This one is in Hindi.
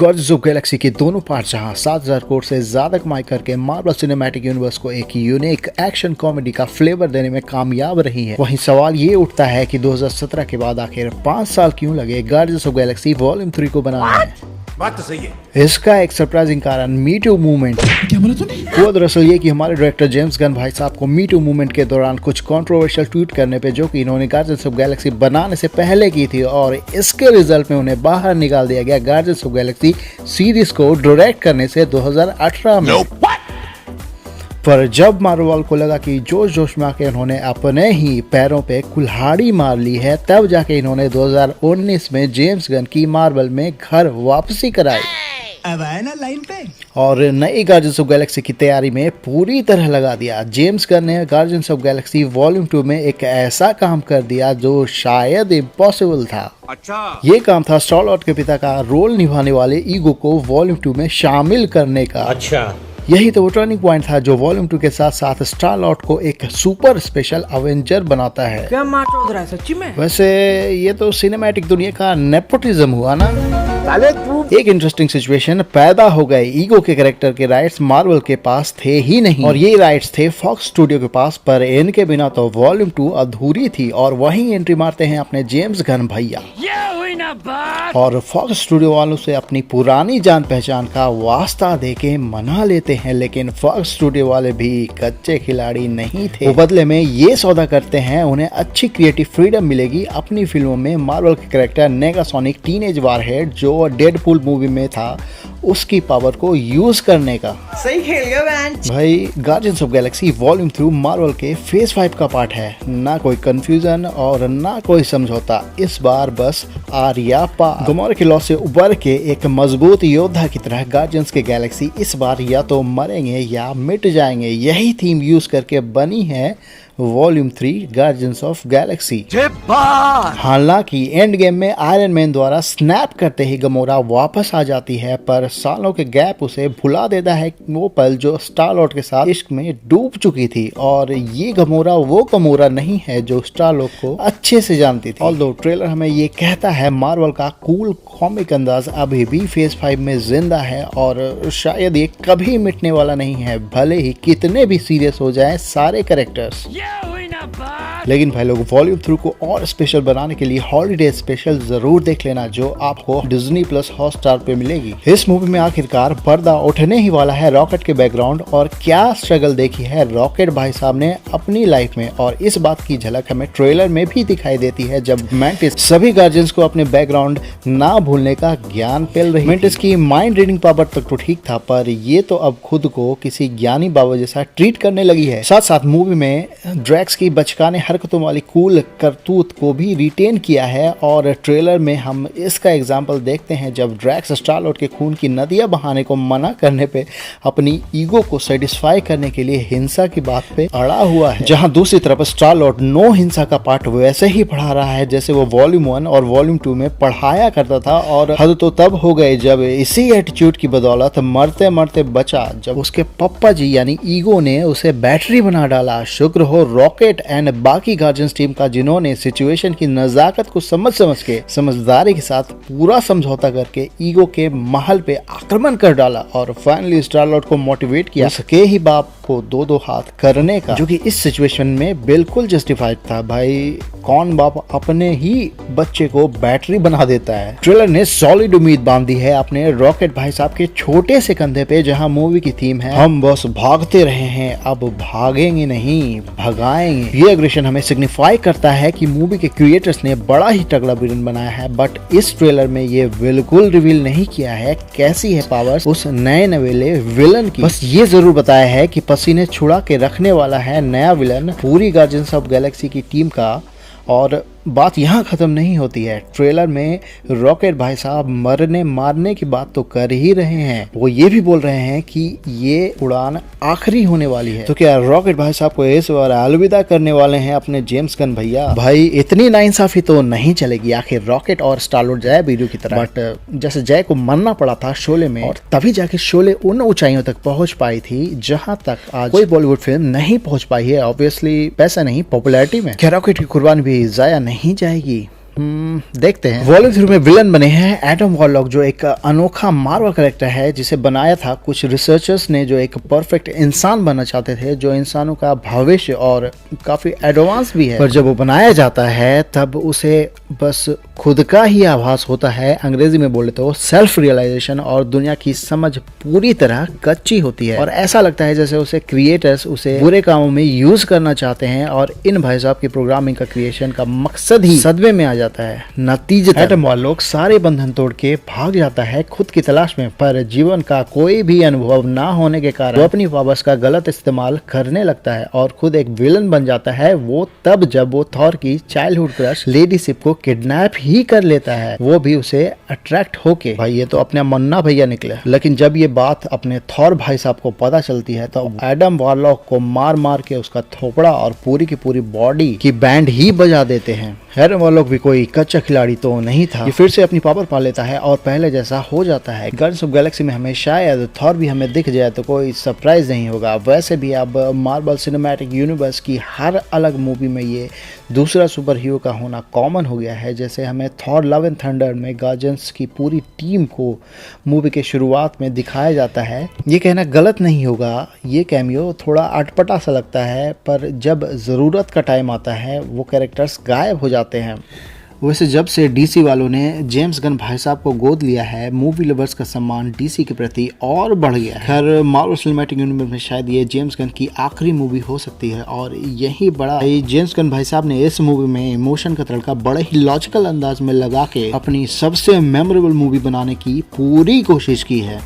गार्डियंस ऑफ गैलेक्सी के दोनों पार्ट जहां 7,000 करोड़ से ज्यादा कमाई करके मार्वल सिनेमैटिक यूनिवर्स को एक यूनिक एक्शन कॉमेडी का फ्लेवर देने में कामयाब रही है, वहीं सवाल ये उठता है कि 2017 के बाद आखिर 5 साल क्यों लगे गार्डियंस ऑफ गैलेक्सी वॉल्यूम 3 को बनाने में। बात तो सही है। इसका एक सरप्राइजिंग कारण मी टू मूवमेंट क्या बोला तूने? वो दरअसल ये कि हमारे डायरेक्टर जेम्स गन भाई साहब को मी टू मूवमेंट के दौरान कुछ कंट्रोवर्शियल ट्वीट करने पे, जो कि इन्होंने गार्डियंस ऑफ गैलेक्सी बनाने से पहले की थी, और इसके रिजल्ट में उन्हें बाहर निकाल दिया गया गार्डियंस ऑफ गैलेक्सी सीरीज को डायरेक्ट करने से 2018 में। पर जब मार्वल को लगा कि जोश जोश में आके इन्होंने अपने ही पैरों पे कुल्हाड़ी मार ली है, तब जाके इन्होंने 2019 में जेम्स गन की मार्वल में घर वापसी कराई। अब आए ना लाइन पे। और नई गार्डियंस ऑफ गैलेक्सी की तैयारी में पूरी तरह लगा दिया। जेम्स गन ने गार्डियंस ऑफ गैलेक्सी वॉल्यूम 2 में एक ऐसा काम कर दिया जो शायद इम्पॉसिबल था। अच्छा, ये काम था स्टार लॉर्ड के पिता का रोल निभाने वाले ईगो को वॉल्यूम 2 में शामिल करने का। अच्छा, यही तो वो टर्निंग पॉइंट था जो वॉल्यूम 2 के साथ साथ स्टार लॉर्ड को एक सुपर स्पेशल अवेंजर बनाता है। क्या मार चौध रहा है सच्ची में? वैसे ये तो सिनेमैटिक दुनिया का नेपोटिज्म हुआ ना। एक इंटरेस्टिंग सिचुएशन पैदा हो गए। ईगो के कैरेक्टर के राइट्स मार्वल के पास थे ही नहीं, और ये राइट्स थे फॉक्स स्टूडियो के पास, पर इनके बिना तो वॉल्यूम 2 अधूरी थी। और वहीं एंट्री मारते हैं अपने जेम्स गन भैया, और फॉक्स स्टूडियो वालों से अपनी पुरानी जान पहचान का वास्ता देके मना लेते हैं। लेकिन फॉक्स स्टूडियो वाले भी कच्चे खिलाड़ी नहीं थे। वो बदले में ये सौदा करते हैं, उन्हें अच्छी क्रिएटिव फ्रीडम मिलेगी अपनी फिल्मों में मार्वल के कैरेक्टर नेगासोनिक टीनेज वारहेड जो डेडपूल मूवी में था उसकी पावर को यूज करने का। सही खेल गया बेंच। भाई guardians of Galaxy volume 3 Marvel के फेज 5 का पार्ट है। ना कोई कंफ्यूजन और ना कोई समझौता, इस बार बस आर्या पार। गमोरा के लॉस से उबर के एक मजबूत योद्धा की तरह गार्डियंस के गैलेक्सी इस बार या तो मरेंगे या मिट जाएंगे। यही थीम यूज करके बनी है वॉल्यूम 3 गार्डियंस ऑफ गैलेक्सी। हालांकि एंड गेम में आयरन मैन द्वारा स्नैप करते ही गमोरा वापस आ जाती है, पर सालों के गैप उसे भुला देता है वो पल जो स्टार लॉर्ड के साथ इश्क में डूब चुकी थी। और ये गमोरा वो गमोरा नहीं है जो स्टार लॉर्ड को अच्छे से जानती थी। ऑल्दो ट्रेलर हमें ये कहता है मार्वल का कूल कॉमिक अंदाज अभी भी फेज 5 में जिंदा है, और शायद ये कभी मिटने वाला नहीं है, भले ही कितने भी सीरियस हो जाए सारे कैरेक्टर्स। लेकिन भाई लोग वॉल्यूम 3 को और स्पेशल बनाने के लिए हॉलीडे स्पेशल जरूर देख लेना, जो आपको डिज्नी प्लस हॉटस्टार पे मिलेगी। इस मूवी में आखिरकार पर्दा उठने ही वाला है रॉकेट के बैकग्राउंड, और क्या स्ट्रगल देखी है रॉकेट भाई साहब ने अपनी लाइफ में, और इस बात की झलक हमें ट्रेलर में भी दिखाई देती है जब मैंटिस सभी गार्जियंस को अपने बैकग्राउंड ना भूलने का ज्ञान पेल रही। मैंटिस की माइंड रीडिंग पावर तक तो ठीक था, पर ये तो अब खुद को किसी ज्ञानी बाबा जैसा ट्रीट करने लगी है। साथ साथ मूवी में ड्रैक्स की बचकाने हरकतों वाली कूल करतूत को भी रिटेन किया है, और ट्रेलर में हम इसका एग्जाम्पल देखते हैं जब ड्रैक्स स्टार लॉर्ड के खून की नदियां बहाने को मना करने पे अपनी ईगो को सेटिस्फाई करने के लिए हिंसा की बात पे अड़ा हुआ है। जहां दूसरी तरफ स्टार लॉर्ड नो हिंसा का पार्ट वैसे ही पढ़ा रहा है जैसे वो वॉल्यूम 1 और वॉल्यूम 2 में पढ़ाया करता था, और हद तो तब हो गए जब इसी एटीट्यूड की बदौलत मरते मरते बचा जब उसके पप्पा जी यानी ईगो ने उसे बैटरी बना डाला। शुक्र हो रॉकेट एंड बाकी गार्जियंस टीम का, जिन्होंने सिचुएशन की नजाकत को समझ के समझदारी के साथ पूरा समझौता करके ईगो के महल पे आक्रमण कर डाला, और फाइनली स्टार लॉर्ड को मोटिवेट किया सके ही बाप को दो हाथ करने का, जो कि इस सिचुएशन में बिल्कुल जस्टिफाइड था। भाई कौन बाप अपने ही बच्चे को बैटरी बना देता है। ट्रेलर ने सॉलिड उम्मीद बांधी है अपने रॉकेट भाई साहब के छोटे से कंधे पे, जहां मूवी की थीम है हम बस भागते रहे हैं, अब भागेंगे नहीं भगाएंगे। ये एग्रेशन हमें सिग्निफाई करता है कि मूवी के क्रिएटर्स ने बड़ा ही तगड़ा विलन बनाया है, बट इस ट्रेलर में ये बिल्कुल रिवील नहीं किया है कैसी है पावर्स उस नए नवेले विलन की। बस ये जरूर बताया है कि पसीने छुड़ा के रखने वाला है नया विलन पूरी गार्डियंस ऑफ गैलेक्सी की टीम का। और बात यहाँ खत्म नहीं होती है। ट्रेलर में रॉकेट भाई साहब मरने मारने की बात तो कर ही रहे हैं, वो ये भी बोल रहे हैं कि ये उड़ान आखिरी होने वाली है। तो क्या रॉकेट भाई साहब को इस बार अलविदा करने वाले हैं अपने जेम्स गन भैया? भाई इतनी नाइंसाफी तो नहीं चलेगी। आखिर रॉकेट और स्टार लॉर्ड जय वीरू की तरह, बट जैसे जय को मरना पड़ा था शोले में, और तभी जाके शोले उन ऊंचाइयों तक पहुंच पाई थी जहां तक आज कोई बॉलीवुड फिल्म नहीं पहुंच पाई है। ऑब्वियसली पैसा नहीं, पॉपुलैरिटी में। क्या रॉकेट की कुर्बानी भी जाया नहीं जाएगी? देखते हैं। वॉल्यूम 3 में विलन बने हैं एडम वॉरलॉक, जो एक अनोखा मार्वल कैरेक्टर है जिसे बनाया था कुछ रिसर्चर्स ने, जो एक परफेक्ट इंसान बनना चाहते थे, जो इंसानों का भविष्य और काफी एडवांस भी है। पर जब वो बनाया जाता है तब उसे बस खुद का ही आभास होता है, अंग्रेजी में बोले तो सेल्फ रियलाइजेशन, और दुनिया की समझ पूरी तरह कच्ची होती है और ऐसा लगता है जैसे उसे क्रिएटर्स उसे बुरे कामों में यूज करना चाहते हैं और इन भाई साहब की प्रोग्रामिंग का क्रिएशन का मकसद ही सदमे में आ जाता है। नतीजतन एडम वॉरलॉक सारे बंधन तोड़ के भाग जाता है खुद की तलाश में, पर जीवन का कोई भी अनुभव ना होने के कारण वो अपनी पावर्स का गलत इस्तेमाल करने लगता है और खुद एक विलन बन जाता है। वो तब जब वो थॉर की चाइल्डहुड क्रश लेडी सिप को किडनैप ही कर लेता है, वो भी उसे अट्रैक्ट होके। भाई ये तो अपने मन्ना भैया निकले। लेकिन जब ये बात अपने थॉर भाई साहब को पता चलती है तो एडम वॉरलॉक को मार मार के उसका थोपड़ा और पूरी की पूरी बॉडी की बैंड ही बजा देते हैं। एडम वॉरलॉक भी कोई कच्चा खिलाड़ी तो नहीं था, ये फिर से अपनी पावर पा लेता है और पहले जैसा हो जाता है। गार्डियंस ऑफ गैलेक्सी में हमें शायद थॉर भी हमें दिख जाए तो कोई सरप्राइज नहीं होगा। वैसे भी अब मार्वल सिनेमैटिक यूनिवर्स की हर अलग मूवी में ये दूसरा सुपर हीरो का होना कॉमन हो गया है। जैसे हमें थॉर लव एंड थंडर में गार्डियंस की पूरी टीम को मूवी के शुरुआत में दिखाया जाता है। ये कहना गलत नहीं होगा, ये कैमियो थोड़ा अटपटा सा लगता है, पर जब ज़रूरत का टाइम आता है वो कैरेक्टर्स गायब हो जाते हैं। वैसे जब से डीसी वालों ने जेम्स गन भाई साहब को गोद लिया है, मूवी लवर्स का सम्मान डीसी के प्रति और बढ़ गया है। खैर मार्वल सिनेमैटिक यूनिवर्स में शायद ये जेम्स गन की आखिरी मूवी हो सकती है और यही बड़ा जेम्स गन भाई साहब ने इस मूवी में इमोशन का तड़का बड़े ही लॉजिकल अंदाज में लगा के अपनी सबसे मेमोरेबल मूवी बनाने की पूरी कोशिश की है।